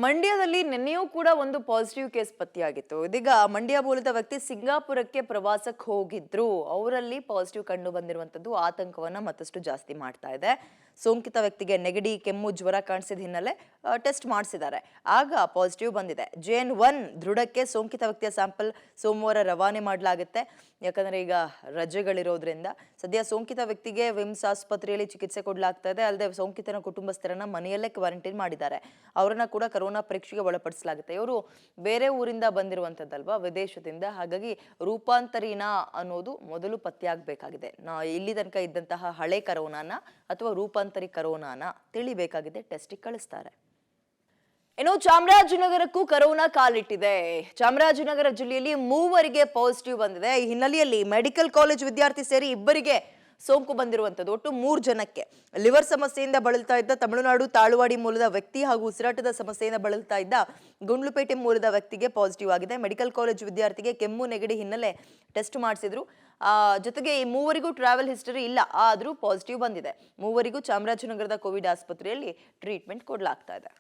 ಮಂಡ್ಯದಲ್ಲಿ ನಿನ್ನೆಯೂ ಕೂಡ ಒಂದು ಪಾಸಿಟಿವ್ ಕೇಸ್ ಪತ್ತೆಯಾಗಿತ್ತು. ಇದೀಗ ಮಂಡ್ಯ ಮೂಲದ ವ್ಯಕ್ತಿ ಸಿಂಗಾಪುರಕ್ಕೆ ಪ್ರವಾಸಕ್ಕೆ ಹೋಗಿದ್ರು. ಅವರಲ್ಲಿ ಪಾಸಿಟಿವ್ ಕಂಡು ಬಂದಿರುವಂತದ್ದು ಆತಂಕವನ್ನ ಮತ್ತಷ್ಟು ಜಾಸ್ತಿ ಮಾಡ್ತಾ ಇದೆ. ಸೋಂಕಿತ ವ್ಯಕ್ತಿಗೆ ನೆಗಡಿ, ಕೆಮ್ಮು, ಜ್ವರ ಕಾಣಿಸಿದ ಹಿನ್ನೆಲೆ ಟೆಸ್ಟ್ ಮಾಡಿಸಿದ್ದಾರೆ. ಆಗ ಪಾಸಿಟಿವ್ ಬಂದಿದೆ. JN1 ದೃಢಕ್ಕೆ ಸೋಂಕಿತ ವ್ಯಕ್ತಿಯ ಸ್ಯಾಂಪಲ್ ಸೋಮವಾರ ರವಾನೆ ಮಾಡಲಾಗುತ್ತೆ. ಯಾಕಂದ್ರೆ ಈಗ ರಜೆಗಳಿರೋದ್ರಿಂದ ಸದ್ಯ ಸೋಂಕಿತ ವ್ಯಕ್ತಿಗೆ ವಿಮ್ಸ್ ಆಸ್ಪತ್ರೆಯಲ್ಲಿ ಚಿಕಿತ್ಸೆ ಕೊಡಲಾಗ್ತಾ ಇದೆ. ಅಲ್ಲದೆ ಸೋಂಕಿತನ ಕುಟುಂಬಸ್ಥರನ್ನ ಮನೆಯಲ್ಲೇ ಕ್ವಾರಂಟೈನ್ ಮಾಡಿದ್ದಾರೆ. ಅವರನ್ನ ಕೂಡ ಕೊರೋನಾ ಪರೀಕ್ಷೆಗೆ ಒಳಪಡಿಸಲಾಗುತ್ತೆ. ಇವರು ಬೇರೆ ಊರಿಂದ ಬಂದಿರುವಂತದ್ದಲ್ವಾ, ವಿದೇಶದಿಂದ. ಹಾಗಾಗಿ ರೂಪಾಂತರಿನ ಅನ್ನೋದು ಮೊದಲು ಪತ್ತೆಯಾಗಬೇಕಾಗಿದೆ. ಇಲ್ಲಿ ತನಕ ಇದ್ದಂತಹ ಹಳೆ ಕರೋನಾನ ಅಥವಾ ರೂಪಾಂತರಿ ಕರೋನಾನ ತಿಳಿಬೇಕಾಗಿದೆ. ಟೆಸ್ಟಿಗೆ ಕಳಿಸ್ತಾರೆ. ಇನ್ನು ಚಾಮರಾಜನಗರಕ್ಕೂ ಕರೋನಾ ಕಾಲಿಟ್ಟಿದೆ. ಚಾಮರಾಜನಗರ ಜಿಲ್ಲೆಯಲ್ಲಿ 3 ಪಾಸಿಟಿವ್ ಬಂದಿದೆ. ಈ ಹಿನ್ನೆಲೆಯಲ್ಲಿ ಮೆಡಿಕಲ್ ಕಾಲೇಜ್ ವಿದ್ಯಾರ್ಥಿ ಸೇರಿ 2 ಸೋಂಕು ಬಂದಿರುವಂತದ್ದು. ಒಟ್ಟು 3 ಜನಕ್ಕೆ ಲಿವರ್ ಸಮಸ್ಯೆಯಿಂದ ಬಳಲ್ತಾ ಇದ್ದ ತಮಿಳುನಾಡು ತಾಳುವಾಡಿ ಮೂಲದ ವ್ಯಕ್ತಿ ಹಾಗೂ ಉಸಿರಾಟದ ಸಮಸ್ಯೆಯಿಂದ ಬಳಲ್ತಾ ಇದ್ದ ಗುಂಡ್ಲುಪೇಟೆ ಮೂಲದ ವ್ಯಕ್ತಿಗೆ ಪಾಸಿಟಿವ್ ಆಗಿದೆ. ಮೆಡಿಕಲ್ ಕಾಲೇಜ್ ವಿದ್ಯಾರ್ಥಿಗೆ ಕೆಮ್ಮು, ನೆಗಡಿ ಹಿನ್ನೆಲೆ ಟೆಸ್ಟ್ ಮಾಡಿಸಿದ್ರು. ಜೊತೆಗೆ ಈ 3 ಟ್ರಾವೆಲ್ ಹಿಸ್ಟರಿ ಇಲ್ಲ, ಆದ್ರೂ ಪಾಸಿಟಿವ್ ಬಂದಿದೆ. 3 ಚಾಮರಾಜನಗರದ ಕೋವಿಡ್ ಆಸ್ಪತ್ರೆಯಲ್ಲಿ ಟ್ರೀಟ್ಮೆಂಟ್ ಕೊಡಲಾಗ್ತಾ ಇದೆ.